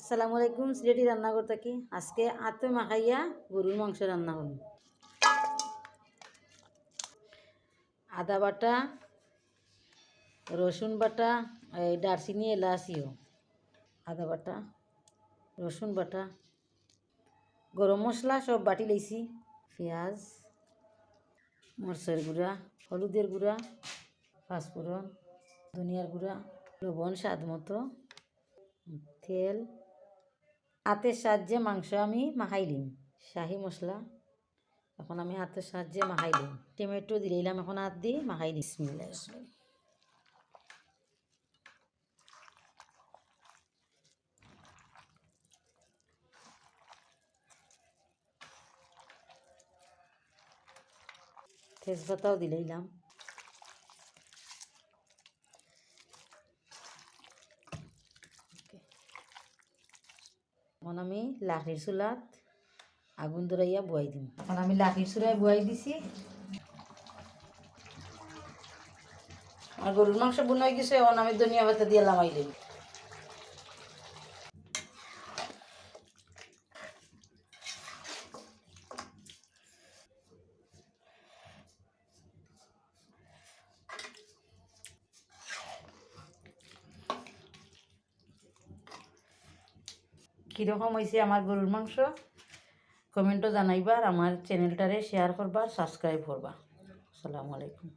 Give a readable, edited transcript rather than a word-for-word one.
আসসালামু আলাইকুম। সিলেটি রান্নাঘর থাকি আজকে আতে মাখাইয়া গরুর মাংস রান্না করব। আদা বাটা, রসুন বাটা, দারচিনি এলাচিও, আদা বাটা, রসুন বাটা, গরম মশলা সব বাটি লইছি, পেঁয়াজ, মরচের গুঁড়া, হলুদের গুঁড়া, পাঁচফোড়ন, ধনিয়ার গুঁড়া, লবণ স্বাদ মতো, তেল। হাতের সাহায্যে মাংস আমি মাখাইলিম, শাহি মশলা। এখন আমি হাতের সাহায্যে মাখাইলিম, টমেটো দিলাম, এখন হাত দিয়ে মাখাই দিই। বিসমিল্লাহির রহমানির রহিম। তেজপাতাও দিলাম। এখন আমি লাঠির চুলাত আগুন ধরাইয়া বয়াই দিম। এখন আমি লাঠির চুলায় বয়াই দিছি। আর গরুর মাংস বোনা হয়ে গেছে, এখন আমি ধনিয়া পাতা দিয়ে লামাই দিই। কীরকম হয়েছে আমার গরুর মাংস কমেন্টও জানাইবার, আমার চ্যানেলটারে শেয়ার করবার, সাবস্ক্রাইব করবা। আসসালামু আলাইকুম।